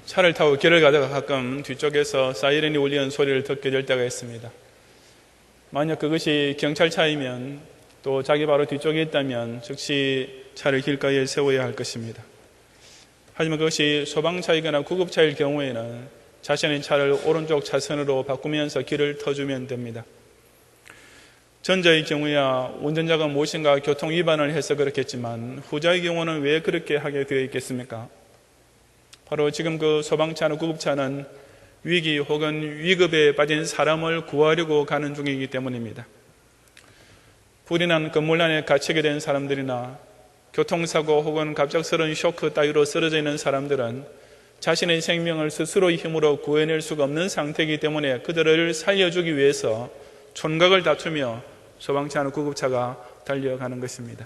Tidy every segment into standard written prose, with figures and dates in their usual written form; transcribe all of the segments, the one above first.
차를 타고 길을 가다가 가끔 뒤쪽에서 사이렌이 울리는 소리를 듣게 될 때가 있습니다. 만약 그것이 경찰차이면 또 자기 바로 뒤쪽에 있다면 즉시 차를 길가에 세워야 할 것입니다. 하지만 그것이 소방차이거나 구급차일 경우에는 자신의 차를 오른쪽 차선으로 바꾸면서 길을 터주면 됩니다. 전자의 경우야 운전자가 무엇인가 교통 위반을 해서 그렇겠지만 후자의 경우는 왜 그렇게 하게 되어 있겠습니까? 바로 지금 그 소방차나 구급차는 위기 혹은 위급에 빠진 사람을 구하려고 가는 중이기 때문입니다. 불이 난 건물 안에 갇히게 된 사람들이나 교통사고 혹은 갑작스러운 쇼크 따위로 쓰러져 있는 사람들은 자신의 생명을 스스로의 힘으로 구해낼 수가 없는 상태이기 때문에 그들을 살려주기 위해서 촌각을 다투며 소방차나 구급차가 달려가는 것입니다.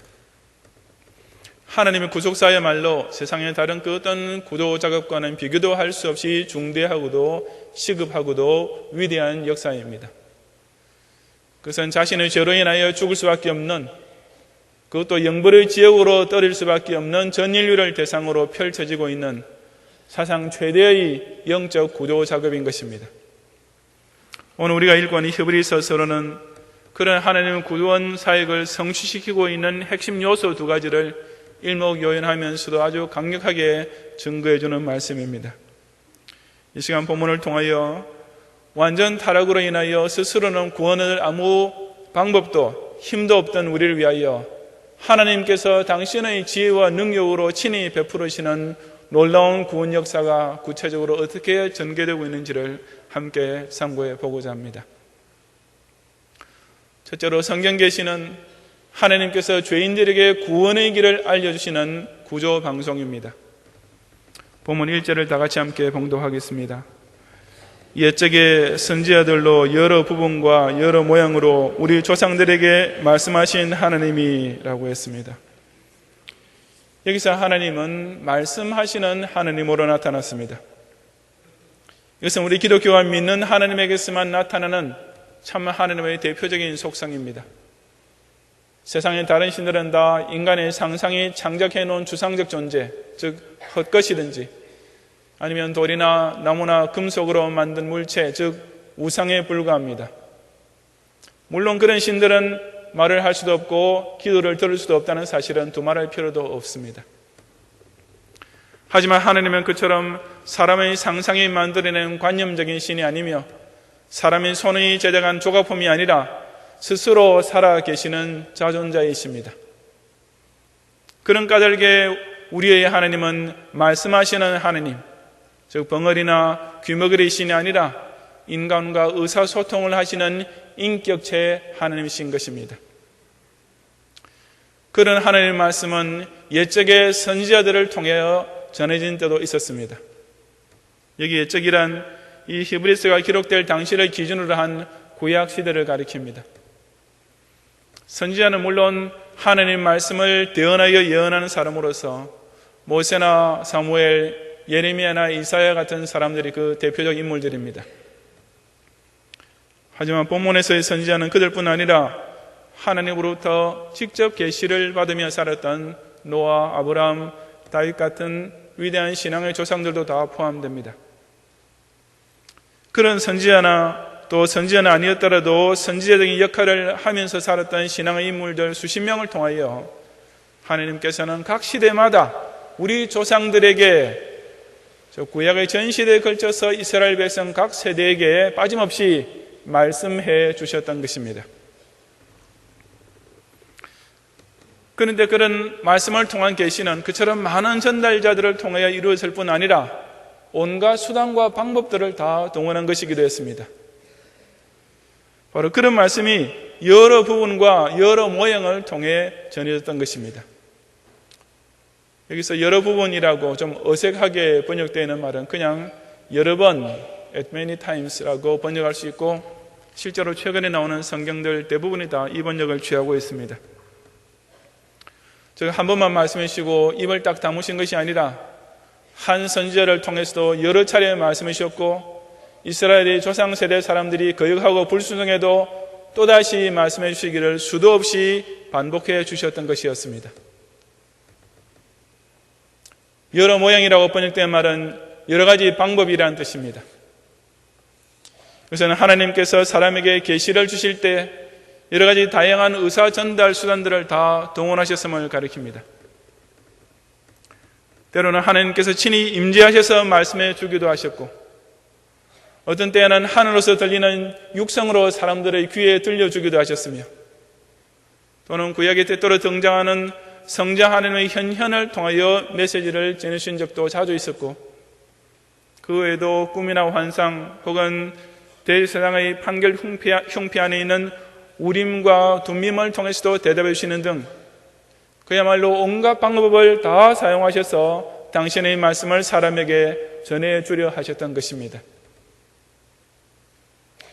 하나님의 구속사야말로 세상의 다른 그 어떤 구조 작업과는 비교도 할 수 없이 중대하고도 시급하고도 위대한 역사입니다. 그것은 자신의 죄로 인하여 죽을 수밖에 없는, 그것도 영벌의 지옥으로 떨어질 수밖에 없는 전 인류를 대상으로 펼쳐지고 있는 사상 최대의 영적 구조 작업인 것입니다. 오늘 우리가 읽고 있는 히브리서서로는 그런 하나님의 구원 사역을 성취시키고 있는 핵심 요소 두 가지를 일목요연하면서도 아주 강력하게 증거해주는 말씀입니다. 이 시간 본문을 통하여 완전 타락으로 인하여 스스로는 구원을 아무 방법도 힘도 없던 우리를 위하여 하나님께서 당신의 지혜와 능력으로 친히 베풀으시는 놀라운 구원 역사가 구체적으로 어떻게 전개되고 있는지를 함께 상고해 보고자 합니다. 첫째로 성경 계시는 하나님께서 죄인들에게 구원의 길을 알려주시는 구조 방송입니다. 본문 1절을 다 같이 함께 봉독하겠습니다. 옛적의 선지자들로 여러 부분과 여러 모양으로 우리 조상들에게 말씀하신 하나님이라고 했습니다. 여기서 하나님은 말씀하시는 하나님으로 나타났습니다. 이것은 우리 기독교가 믿는 하나님에게서만 나타나는 참 하나님의 대표적인 속성입니다. 세상의 다른 신들은 다 인간의 상상이 창작해 놓은 주상적 존재, 즉 헛것이든지 아니면 돌이나 나무나 금속으로 만든 물체, 즉 우상에 불과합니다. 물론 그런 신들은 말을 할 수도 없고 기도를 들을 수도 없다는 사실은 두말할 필요도 없습니다. 하지만 하나님은 그처럼 사람의 상상이 만들어낸 관념적인 신이 아니며 사람의 손이 제작한 조각품이 아니라 스스로 살아계시는 자존자이십니다. 그런 까닭에 우리의 하나님은 말씀하시는 하나님, 즉 벙어리나 귀머거리 신이 아니라 인간과 의사소통을 하시는 인격체 하나님이신 것입니다. 그런 하나님의 말씀은 옛적의 선지자들을 통하여 전해진 때도 있었습니다. 여기 옛적이란 이 히브리서가 기록될 당시를 기준으로 한 구약 시대를 가리킵니다. 선지자는 물론 하나님 말씀을 대언하여 예언하는 사람으로서 모세나 사무엘, 예레미야나 이사야 같은 사람들이 그 대표적 인물들입니다. 하지만 본문에서의 선지자는 그들뿐 아니라 하나님으로부터 직접 계시를 받으며 살았던 노아, 아브라함, 다윗 같은 위대한 신앙의 조상들도 다 포함됩니다. 그런 선지자나 또 선지자는 아니었더라도 선지자적인 역할을 하면서 살았던 신앙의 인물들 수십 명을 통하여 하나님께서는 각 시대마다 우리 조상들에게 구약의 전 시대에 걸쳐서 이스라엘 백성 각 세대에게 빠짐없이 말씀해 주셨던 것입니다. 그런데 그런 말씀을 통한 계시는 그처럼 많은 전달자들을 통하여 이루어질 뿐 아니라 온갖 수단과 방법들을 다 동원한 것이기도 했습니다. 바로 그런 말씀이 여러 부분과 여러 모양을 통해 전해졌던 것입니다. 여기서 여러 부분이라고 좀 어색하게 번역되어 있는 말은 그냥 여러 번, at many times라고 번역할 수 있고 실제로 최근에 나오는 성경들 대부분이 다 이 번역을 취하고 있습니다. 즉 한 번만 말씀해 주시고 입을 딱 다무신 것이 아니라 한 선지자를 통해서도 여러 차례 말씀해 주셨고 이스라엘의 조상세대 사람들이 거역하고 불순종해도 또다시 말씀해 주시기를 수도 없이 반복해 주셨던 것이었습니다. 여러 모양이라고 번역된 말은 여러 가지 방법이라는 뜻입니다. 그래서 하나님께서 사람에게 계시를 주실 때 여러 가지 다양한 의사 전달 수단들을 다 동원하셨음을 가리킵니다. 때로는 하나님께서 친히 임재하셔서 말씀해 주기도 하셨고, 어떤 때에는 하늘로서 들리는 육성으로 사람들의 귀에 들려주기도 하셨으며, 또는 구약의 때때로 등장하는 성자 하나님의 현현을 통하여 메시지를 전해주신 적도 자주 있었고, 그 외에도 꿈이나 환상 혹은 대세상의 판결 흉패 안에 있는 우림과 둠밈을 통해서도 대답해 주시는 등 그야말로 온갖 방법을 다 사용하셔서 당신의 말씀을 사람에게 전해주려 하셨던 것입니다.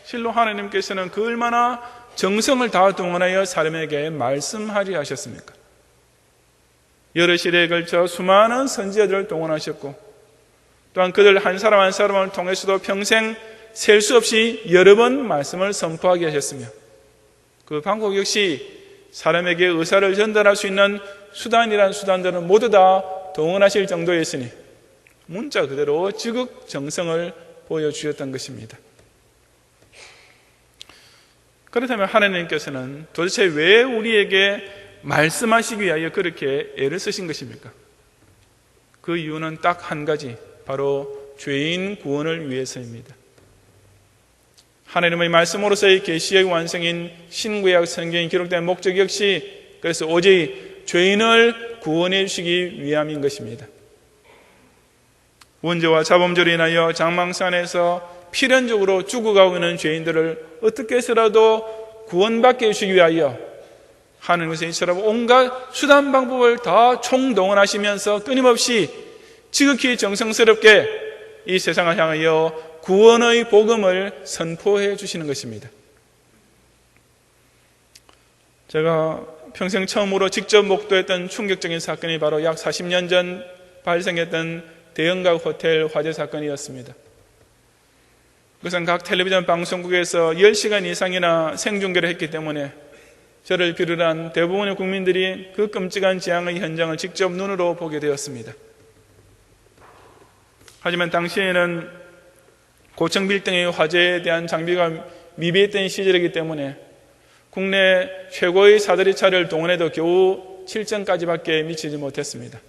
실로 하나님께서는 그 얼마나 정성을 다 동원하여 사람에게 말씀하리 하셨습니까? 여러 시대에 걸쳐 수많은 선지자들을 동원하셨고, 또한 그들 한 사람 한 사람을 통해서도 평생 셀 수 없이 여러 번 말씀을 선포하게 하셨으며, 그 방법 역시 사람에게 의사를 전달할 수 있는 수단이란 수단들은 모두 다 동원하실 정도였으니 문자 그대로 지극정성을 보여주셨던 것입니다. 그렇다면 하나님께서는 도대체 왜 우리에게 말씀하시기 위하여 그렇게 애를 쓰신 것입니까? 그 이유는 딱 한 가지, 바로 죄인 구원을 위해서입니다. 하나님의 말씀으로서의 계시의 완성인 신구약 성경에 기록된 목적 역시 그래서 오직 죄인을 구원해 주시기 위함인 것입니다. 원죄와 자범죄로 인하여 장망산에서 필연적으로 죽어가고 있는 죄인들을 어떻게 해서라도 구원받게 해주시기 위하여 하나님께서 이처럼 온갖 수단 방법을 다 총동원하시면서 끊임없이 지극히 정성스럽게 이 세상을 향하여 구원의 복음을 선포해 주시는 것입니다. 제가 평생 처음으로 직접 목도했던 충격적인 사건이 바로 약 40년 전 발생했던 대형가구 호텔 화재 사건이었습니다. 그것은 각 텔레비전 방송국에서 10시간 이상이나 생중계를 했기 때문에 저를 비롯한 대부분의 국민들이 그 끔찍한 재앙의 현장을 직접 눈으로 보게 되었습니다. 하지만 당시에는 고층 빌딩의 화재에 대한 장비가 미비했던 시절이기 때문에 국내 최고의 사다리 차를 동원해도 겨우 7점까지밖에 미치지 못했습니다.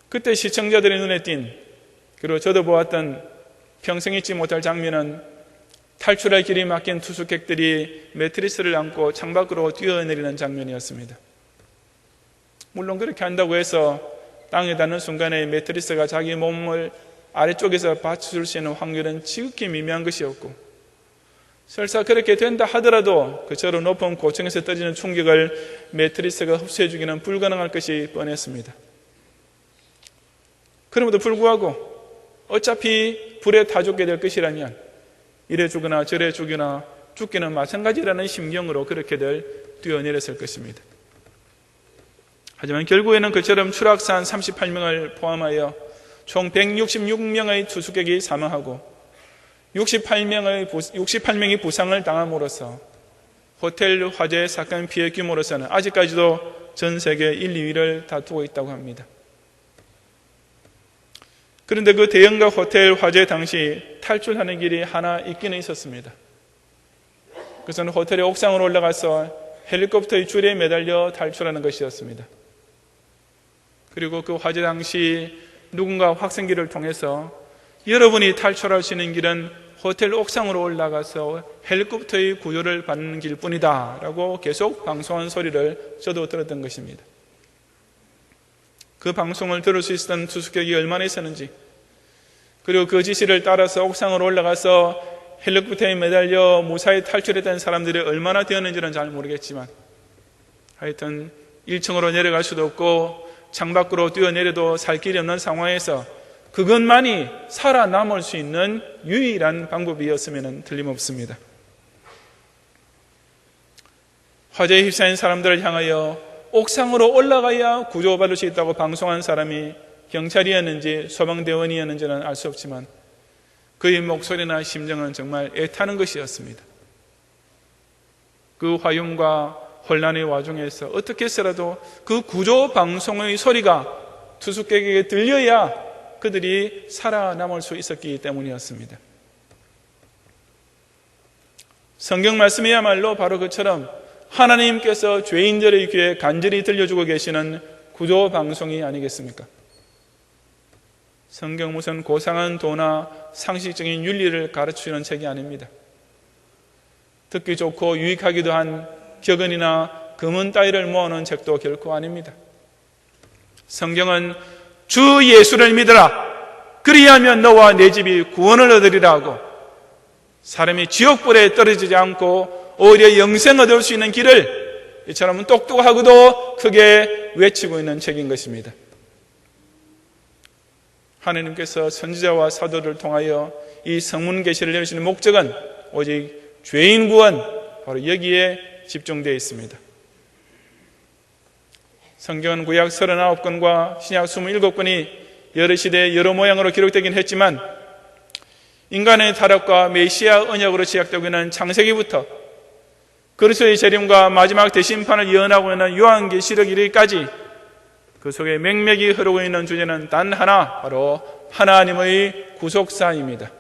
그때 시청자들의 눈에 띈, 그리고 저도 보았던 평생 잊지 못할 장면은 탈출할 길이 막힌 투숙객들이 매트리스를 안고 창밖으로 뛰어내리는 장면이었습니다. 물론 그렇게 한다고 해서 땅에 닿는 순간에 매트리스가 자기 몸을 아래쪽에서 받쳐줄 수 있는 확률은 지극히 미미한 것이었고, 설사 그렇게 된다 하더라도 그처럼 높은 고층에서 떨어지는 충격을 매트리스가 흡수해주기는 불가능할 것이 뻔했습니다. 그럼에도 불구하고 어차피 불에 타 죽게 될 것이라면 이래 죽거나 저래 죽거나 죽기는 마찬가지라는 심경으로 그렇게들 뛰어내렸을 것입니다. 하지만 결국에는 그처럼 추락산 38명을 포함하여 총 166명의 투숙객이 사망하고 68명이 부상을 당함으로써 호텔 화재 사건 피해 규모로서는 아직까지도 전 세계 1, 2위를 다투고 있다고 합니다. 그런데 그 대형가 호텔 화재 당시 탈출하는 길이 하나 있기는 있었습니다. 그것은 호텔의 옥상으로 올라가서 헬리콥터의 줄에 매달려 탈출하는 것이었습니다. 그리고 그 화재 당시 누군가 확성기를 통해서 여러분이 탈출할 수 있는 길은 호텔 옥상으로 올라가서 헬리콥터의 구조를 받는 길뿐이다 라고 계속 방송한 소리를 저도 들었던 것입니다. 그 방송을 들을 수 있었던 투숙객이 얼마나 있었는지, 그리고 그 지시를 따라서 옥상으로 올라가서 헬리콥터에 매달려 무사히 탈출했던 사람들이 얼마나 되었는지는 잘 모르겠지만 하여튼 1층으로 내려갈 수도 없고 창밖으로 뛰어내려도 살 길이 없는 상황에서 그것만이 살아남을 수 있는 유일한 방법이었으면 틀림없습니다. 화재에 휩싸인 사람들을 향하여 옥상으로 올라가야 구조받을 수 있다고 방송한 사람이 경찰이었는지 소방대원이었는지는 알 수 없지만 그의 목소리나 심정은 정말 애타는 것이었습니다. 그 화용과 혼란의 와중에서 어떻게 해서라도 그 구조 방송의 소리가 투숙객에게 들려야 그들이 살아남을 수 있었기 때문이었습니다. 성경 말씀이야말로 바로 그처럼 하나님께서 죄인들의 귀에 간절히 들려주고 계시는 구조 방송이 아니겠습니까? 성경 무슨 고상한 도나 상식적인 윤리를 가르치는 책이 아닙니다. 듣기 좋고 유익하기도 한 격언이나 금은 따위를 모아놓은 책도 결코 아닙니다. 성경은 주 예수를 믿으라, 그리하면 너와 내 집이 구원을 얻으리라 하고, 사람이 지옥불에 떨어지지 않고 오히려 영생 얻을 수 있는 길을 이처럼 똑똑하고도 크게 외치고 있는 책인 것입니다. 하나님께서 선지자와 사도를 통하여 이 성문 계시를 내리시는 목적은 오직 죄인 구원, 바로 여기에 집중되어 있습니다. 성경은 구약 39권과 신약 27권이 여러 시대 여러 모양으로 기록되긴 했지만 인간의 타락과 메시아 언약으로 시작되고 있는 창세기부터 그리스도의 재림과 마지막 대심판을 예언하고 있는 요한계시록 이르기까지 그 속에 맥맥이 흐르고 있는 주제는 단 하나, 바로 하나님의 구속사입니다.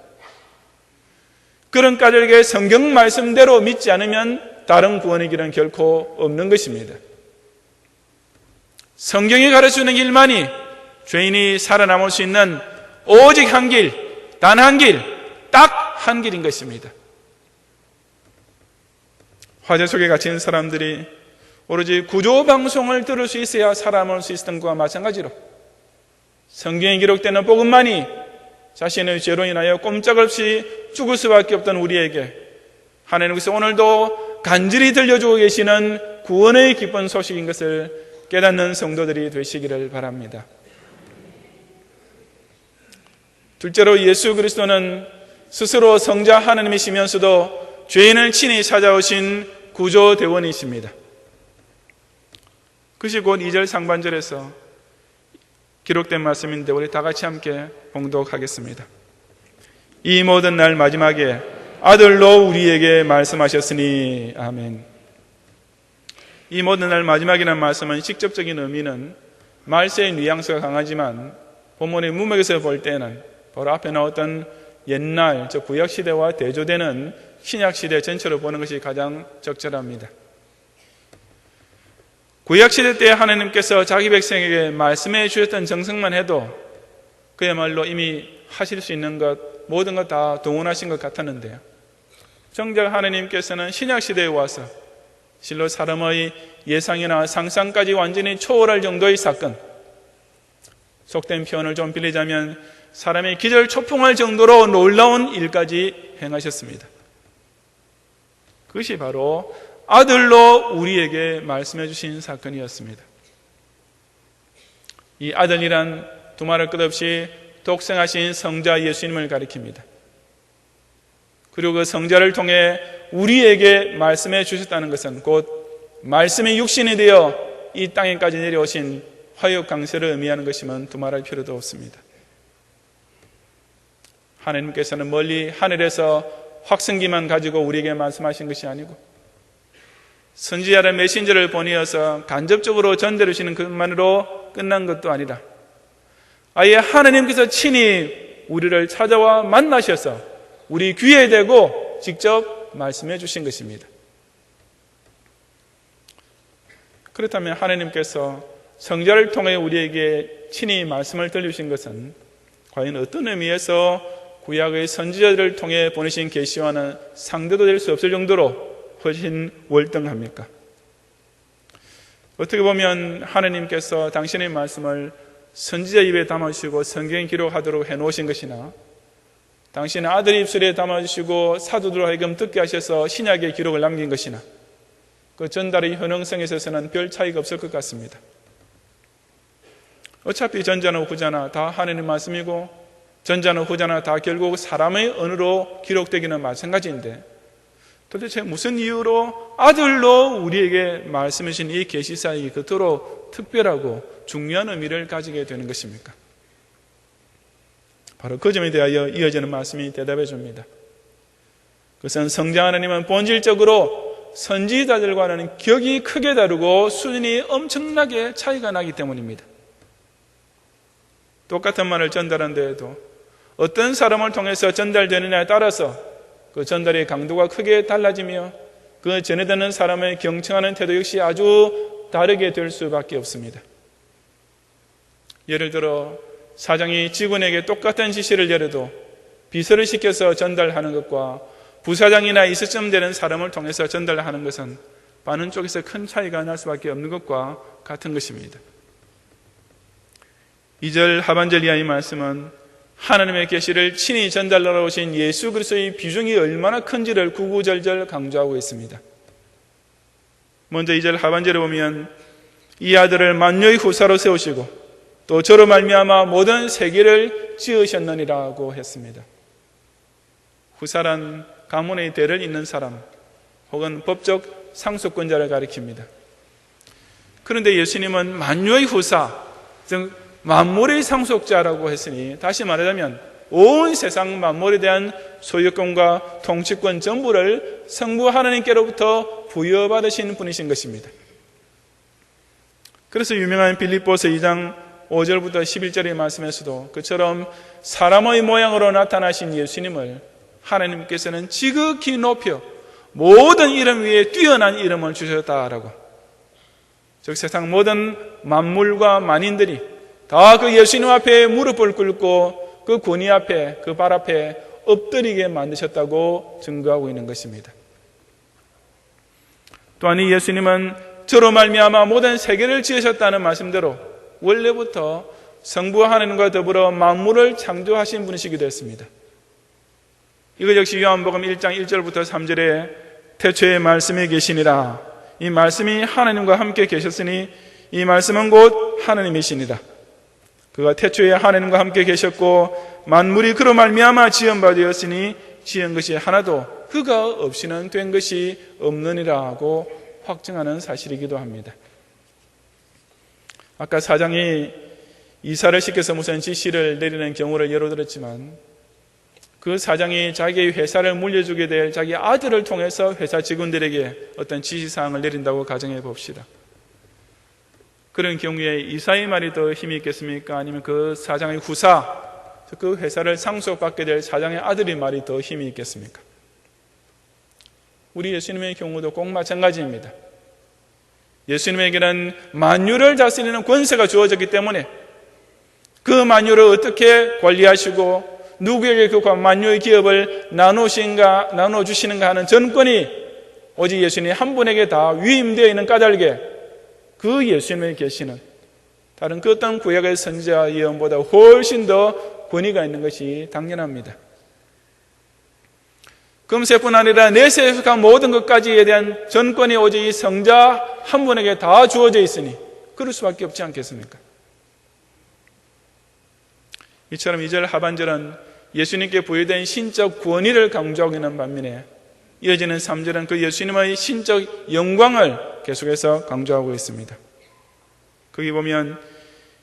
그런 까닭에 성경 말씀대로 믿지 않으면 다른 구원의 길은 결코 없는 것입니다. 성경이 가르치는 길만이 죄인이 살아남을 수 있는 오직 한 길, 단 한 길, 딱 한 길인 것입니다. 화재 속에 갇힌 사람들이 오로지 구조방송을 들을 수 있어야 살아남을 수 있었던 것과 마찬가지로 성경에 기록되는 복음만이 자신의 죄로 인하여 꼼짝없이 죽을 수밖에 없던 우리에게 하나님께서 오늘도 간절히 들려주고 계시는 구원의 기쁜 소식인 것을 깨닫는 성도들이 되시기를 바랍니다. 둘째로, 예수 그리스도는 스스로 성자 하나님이시면서도 죄인을 친히 찾아오신 구조대원이십니다. 그것이 곧 2절 상반절에서 기록된 말씀인데 우리 다 같이 함께 봉독하겠습니다. 이 모든 날 마지막에 아들로 우리에게 말씀하셨으니 아멘. 이 모든 날 마지막이라는 말씀은 직접적인 의미는 말세의 뉘앙스가 강하지만 본문의 문맥에서 볼 때는 바로 앞에 나왔던 옛날, 즉 구약시대와 대조되는 신약시대 전체로 보는 것이 가장 적절합니다. 구약시대 때 하나님께서 자기 백성에게 말씀해 주셨던 정성만 해도 그야말로 이미 하실 수 있는 것, 모든 것 다 동원하신 것 같았는데요. 정작 하나님께서는 신약시대에 와서 실로 사람의 예상이나 상상까지 완전히 초월할 정도의 사건, 속된 표현을 좀 빌리자면 사람의 기절초풍할 정도로 놀라운 일까지 행하셨습니다. 그것이 바로 아들로 우리에게 말씀해 주신 사건이었습니다. 이 아들이란 두말할 것 없이 독생하신 성자 예수님을 가리킵니다. 그리고 그 성자를 통해 우리에게 말씀해 주셨다는 것은 곧 말씀이 육신이 되어 이 땅에까지 내려오신 화육 강세를 의미하는 것이면 두말할 필요도 없습니다. 하나님께서는 멀리 하늘에서 확성기만 가지고 우리에게 말씀하신 것이 아니고 선지자를 메신저를 보내어서 간접적으로 전달해 주시는 것만으로 끝난 것도 아니라 아예 하나님께서 친히 우리를 찾아와 만나셔서 우리 귀에 대고 직접 말씀해 주신 것입니다. 그렇다면 하나님께서 성자를 통해 우리에게 친히 말씀을 들려주신 것은 과연 어떤 의미에서 구약의 선지자들을 통해 보내신 계시와는 상대도 될 수 없을 정도로 훨씬 월등합니까? 어떻게 보면 하나님께서 당신의 말씀을 선지자 입에 담아주시고 성경에 기록하도록 해놓으신 것이나 당신의 아들 입술에 담아주시고 사도들로 하여금 듣게 하셔서 신약의 기록을 남긴 것이나 그 전달의 효능성에 있어서는 별 차이가 없을 것 같습니다. 어차피 전자나 후자나 다 하나님 말씀이고 전자나 후자나 다 결국 사람의 언어로 기록되기는 마찬가지인데 도대체 무슨 이유로 아들로 우리에게 말씀해 주신 이 계시사역이 그토록 특별하고 중요한 의미를 가지게 되는 것입니까? 바로 그 점에 대하여 이어지는 말씀이 대답해 줍니다. 그것은 성자 하나님은 본질적으로 선지자들과는 격이 크게 다르고 수준이 엄청나게 차이가 나기 때문입니다. 똑같은 말을 전달한데도 어떤 사람을 통해서 전달되느냐에 따라서 그 전달의 강도가 크게 달라지며 그 전해드는 사람의 경청하는 태도 역시 아주 다르게 될 수밖에 없습니다. 예를 들어 사장이 직원에게 똑같은 지시를 내려도 비서를 시켜서 전달하는 것과 부사장이나 이수점 되는 사람을 통해서 전달하는 것은 받는 쪽에서 큰 차이가 날 수밖에 없는 것과 같은 것입니다. 2절 하반절 이하의 말씀은 하나님의 계시를 친히 전달하러 오신 예수 그리스도의 비중이 얼마나 큰지를 구구절절 강조하고 있습니다. 먼저 2절 하반절에 보면 이 아들을 만유의 후사로 세우시고 또 저로 말미암아 모든 세계를 지으셨느니라고 했습니다. 후사란 가문의 대를 잇는 사람 혹은 법적 상속권자를 가리킵니다. 그런데 예수님은 만유의 후사, 즉 만물의 상속자라고 했으니 다시 말하자면 온 세상 만물에 대한 소유권과 통치권 전부를 성부 하나님께로부터 부여받으신 분이신 것입니다. 그래서 유명한 빌립보서 2장 5절부터 11절의 말씀에서도 그처럼 사람의 모양으로 나타나신 예수님을 하나님께서는 지극히 높여 모든 이름 위에 뛰어난 이름을 주셨다라고, 즉 세상 모든 만물과 만인들이 다 그 예수님 앞에 무릎을 꿇고 그 권위 앞에, 그 발 앞에 엎드리게 만드셨다고 증거하고 있는 것입니다. 또한 이 예수님은 저로 말미암아 모든 세계를 지으셨다는 말씀대로 원래부터 성부 하나님과 더불어 만물을 창조하신 분이시기도 했습니다. 이것 역시 요한복음 1장 1절부터 3절에 태초에 말씀이 계시니라, 이 말씀이 하나님과 함께 계셨으니 이 말씀은 곧 하나님이시니라. 그가 태초에 하나님과 함께 계셨고 만물이 그로 말미암아 지은 바 되었으니 지은 것이 하나도 그가 없이는 된 것이 없느니라고 확증하는 사실이기도 합니다. 아까 사장이 이사를 시켜서 무슨 지시를 내리는 경우를 예로 들었지만 그 사장이 자기의 회사를 물려주게 될 자기 아들을 통해서 회사 직원들에게 어떤 지시사항을 내린다고 가정해 봅시다. 그런 경우에 이사의 말이 더 힘이 있겠습니까? 아니면 그 사장의 후사, 그 회사를 상속받게 될 사장의 아들의 말이 더 힘이 있겠습니까? 우리 예수님의 경우도 꼭 마찬가지입니다. 예수님에게는 만유를 다스리는 권세가 주어졌기 때문에 그 만유를 어떻게 관리하시고 누구에게 그 만유의 기업을 나눠주시는가 하는 전권이 오직 예수님 한 분에게 다 위임되어 있는 까닭에 그 예수님의 계시는 다른 그 어떤 구약의 선지자 예언보다 훨씬 더 권위가 있는 것이 당연합니다. 금세뿐 아니라 내세에 속한 모든 것까지에 대한 전권이 오직 이 성자 한 분에게 다 주어져 있으니 그럴 수밖에 없지 않겠습니까? 이처럼 2절 하반절은 예수님께 부여된 신적 권위를 강조하고 있는 반면에 이어지는 3절은 그 예수님의 신적 영광을 계속해서 강조하고 있습니다. 거기 보면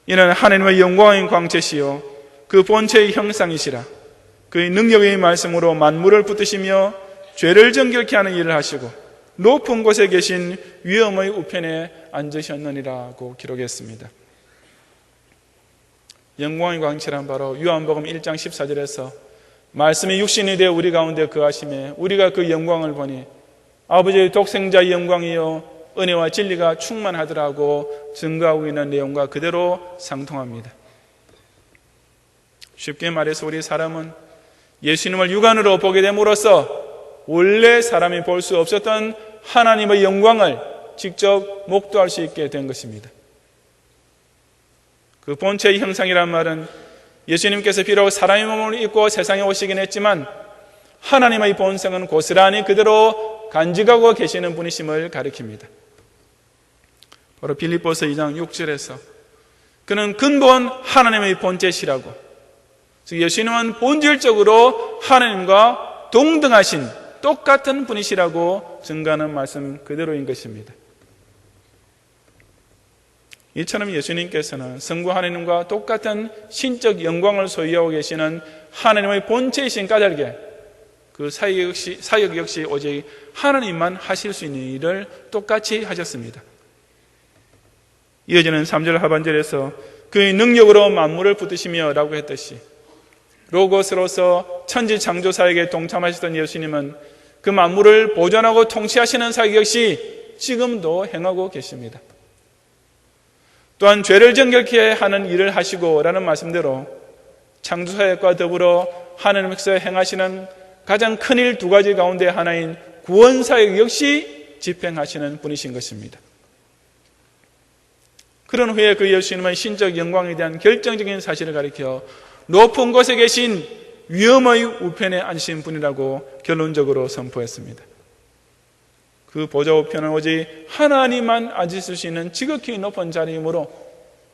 이는 하나님의 영광인 광채시요 그 본체의 형상이시라. 그의 능력의 말씀으로 만물을 붙드시며 죄를 정결케 하는 일을 하시고 높은 곳에 계신 위엄의 우편에 앉으셨느니라고 기록했습니다. 영광의 광채란 바로 요한복음 1장 14절에서 말씀이 육신이 되어 우리 가운데 거하심에 우리가 그 영광을 보니 아버지의 독생자의 영광이요 은혜와 진리가 충만하더라고 증거하고 있는 내용과 그대로 상통합니다. 쉽게 말해서 우리 사람은 예수님을 육안으로 보게 됨으로써 원래 사람이 볼 수 없었던 하나님의 영광을 직접 목도할 수 있게 된 것입니다. 그 본체의 형상이란 말은 예수님께서 비록 사람의 몸을 입고 세상에 오시긴 했지만 하나님의 본성은 고스란히 그대로 간직하고 계시는 분이심을 가리킵니다. 바로 빌립보서 2장 6절에서 그는 근본 하나님의 본체시라고, 즉 예수님은 본질적으로 하나님과 동등하신 똑같은 분이시라고 증거하는 말씀 그대로인 것입니다. 이처럼 예수님께서는 성부 하나님과 똑같은 신적 영광을 소유하고 계시는 하나님의 본체이신 까닭에 그 사역 역시 오직 하나님만 하실 수 있는 일을 똑같이 하셨습니다. 이어지는 3절 하반절에서 그의 능력으로 만물을 붙드시며 라고 했듯이 로고스로서 천지 창조사에게 동참하시던 예수님은 그 만물을 보존하고 통치하시는 사역 역시 지금도 행하고 계십니다. 또한 죄를 정결케 하는 일을 하시고 라는 말씀대로 창조사역과 더불어 하나님께서 행하시는 가장 큰 일 두 가지 가운데 하나인 구원사역 역시 집행하시는 분이신 것입니다. 그런 후에 그 예수님은 신적 영광에 대한 결정적인 사실을 가리켜 높은 곳에 계신 위엄의 우편에 앉으신 분이라고 결론적으로 선포했습니다. 그 보좌 우편은 오직 하나님만 앉으실 수 있는 지극히 높은 자리이므로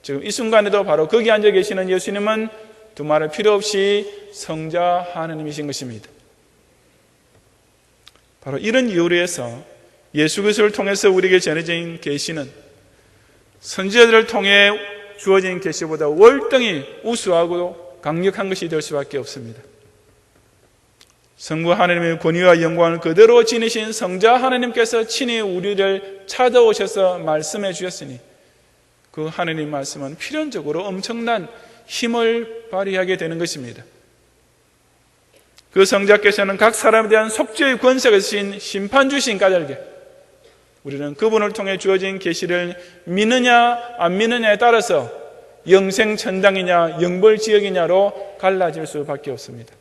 지금 이 순간에도 바로 거기 앉아 계시는 예수님은 두말할 필요 없이 성자 하나님이신 것입니다. 바로 이런 이유로 해서 예수 그리스도를 통해서 우리에게 전해진 계시는 선지자들을 통해 주어진 계시보다 월등히 우수하고 강력한 것이 될 수밖에 없습니다. 성부 하나님의 권위와 영광을 그대로 지니신 성자 하나님께서 친히 우리를 찾아오셔서 말씀해 주셨으니 그 하나님 말씀은 필연적으로 엄청난 힘을 발휘하게 되는 것입니다. 그 성자께서는 각 사람에 대한 속죄의 권세가 주신 심판주신 까닭에 우리는 그분을 통해 주어진 계시를 믿느냐 안 믿느냐에 따라서 영생 천당이냐 영벌 지역이냐로 갈라질 수밖에 없습니다.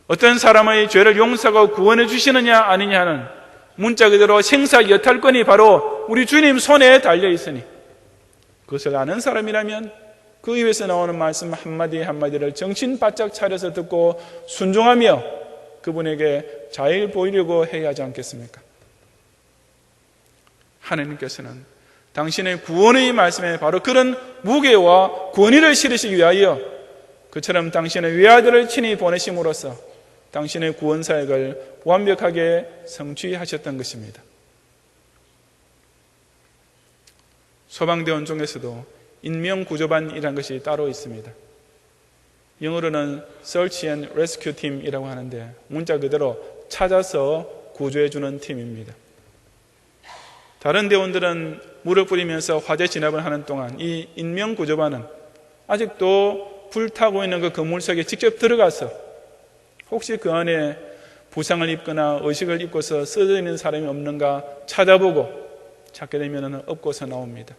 어떤 사람의 죄를 용서하고 구원해 주시느냐 아니냐는 문자 그대로 생사 여탈권이 바로 우리 주님 손에 달려 있으니 그것을 아는 사람이라면 그 입에서 나오는 말씀 한마디 한마디를 정신 바짝 차려서 듣고 순종하며 그분에게 잘 보이려고 해야 하지 않겠습니까? 하나님께서는 당신의 구원의 말씀에 바로 그런 무게와 권위를 실으시기 위하여 그처럼 당신의 외아들을 친히 보내심으로써 당신의 구원 사역을 완벽하게 성취하셨던 것입니다. 소방대원 중에서도 인명구조반이라는 것이 따로 있습니다. 영어로는 Search and Rescue Team이라고 하는데 문자 그대로 찾아서 구조해주는 팀입니다. 다른 대원들은 물을 뿌리면서 화재 진압을 하는 동안 이 인명구조반은 아직도 불타고 있는 그 건물 속에 직접 들어가서 혹시 그 안에 부상을 입거나 의식을 입고서 쓰러져 있는 사람이 없는가 찾아보고 찾게 되면 업고서 나옵니다.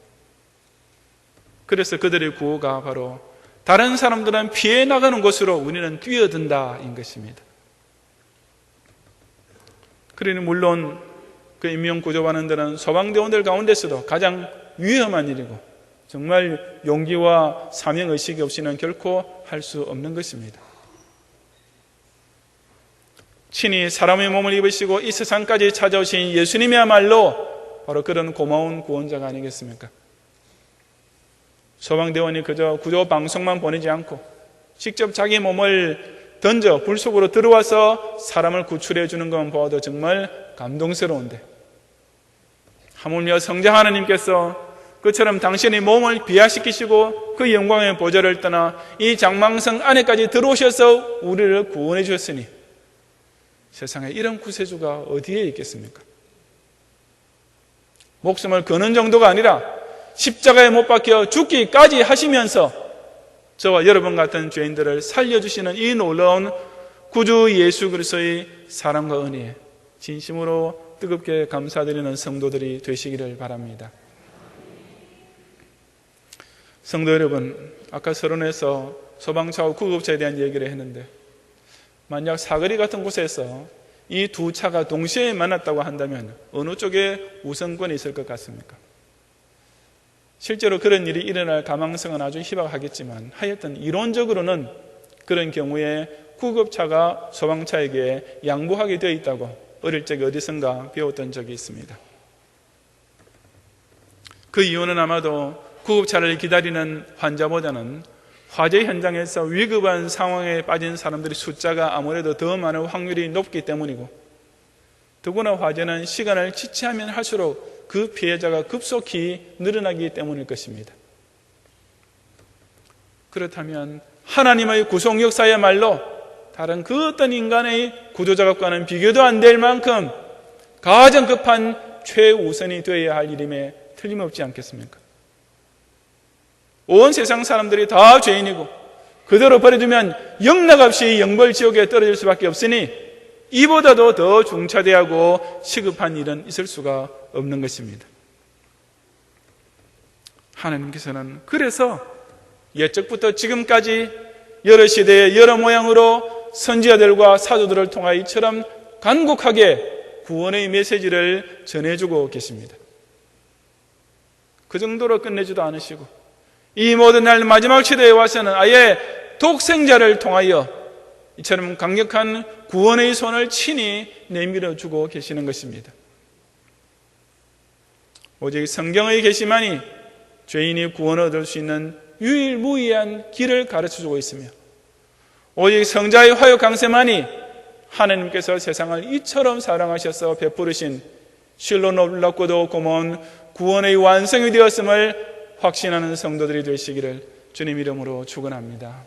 그래서 그들의 구호가 바로 다른 사람들은 피해 나가는 곳으로 우리는 뛰어든다인 것입니다. 그러니 물론 그 인명구조반원들은 소방대원들 가운데서도 가장 위험한 일이고 정말 용기와 사명의식이 없이는 결코 할 수 없는 것입니다. 친히 사람의 몸을 입으시고 이 세상까지 찾아오신 예수님이야말로 바로 그런 고마운 구원자가 아니겠습니까? 소방대원이 그저 구조 방송만 보내지 않고 직접 자기 몸을 던져 불 속으로 들어와서 사람을 구출해 주는 것만 보아도 정말 감동스러운데 하물며 성자 하나님께서 그처럼 당신의 몸을 비하시키시고 그 영광의 보좌를 떠나 이 장망성 안에까지 들어오셔서 우리를 구원해 주셨으니 세상에 이런 구세주가 어디에 있겠습니까? 목숨을 거는 정도가 아니라 십자가에 못 박혀 죽기까지 하시면서 저와 여러분 같은 죄인들을 살려주시는 이 놀라운 구주 예수 그리스도의 사랑과 은혜에 진심으로 뜨겁게 감사드리는 성도들이 되시기를 바랍니다. 성도 여러분, 아까 서론에서 소방차와 구급차에 대한 얘기를 했는데 만약 사거리 같은 곳에서 이 두 차가 동시에 만났다고 한다면 어느 쪽에 우선권이 있을 것 같습니까? 실제로 그런 일이 일어날 가망성은 아주 희박하겠지만 하여튼 이론적으로는 그런 경우에 구급차가 소방차에게 양보하게 되어 있다고 어릴 적에 어디선가 배웠던 적이 있습니다. 그 이유는 아마도 구급차를 기다리는 환자보다는 화재 현장에서 위급한 상황에 빠진 사람들의 숫자가 아무래도 더 많을 확률이 높기 때문이고 더구나 화재는 시간을 지체하면 할수록 그 피해자가 급속히 늘어나기 때문일 것입니다. 그렇다면 하나님의 구속 역사야말로 다른 그 어떤 인간의 구조작업과는 비교도 안 될 만큼 가장 급한 최우선이 되어야 할 일임에 틀림없지 않겠습니까? 온 세상 사람들이 다 죄인이고 그대로 버려두면 영락없이 영벌 지옥에 떨어질 수밖에 없으니 이보다도 더 중차대하고 시급한 일은 있을 수가 없는 것입니다. 하나님께서는 그래서 옛적부터 지금까지 여러 시대에 여러 모양으로 선지자들과 사도들을 통하여 이처럼 간곡하게 구원의 메시지를 전해주고 계십니다. 그 정도로 끝내지도 않으시고 이 모든 날 마지막 시대에 와서는 아예 독생자를 통하여 이처럼 강력한 구원의 손을 친히 내밀어주고 계시는 것입니다. 오직 성경의 계시만이 죄인이 구원을 얻을 수 있는 유일무이한 길을 가르쳐주고 있으며 오직 성자의 화요 강세만이 하나님께서 세상을 이처럼 사랑하셔서 베푸르신 실로 놀랍고도 고마운 구원의 완성이 되었음을 확신하는 성도들이 되시기를 주님 이름으로 축원합니다.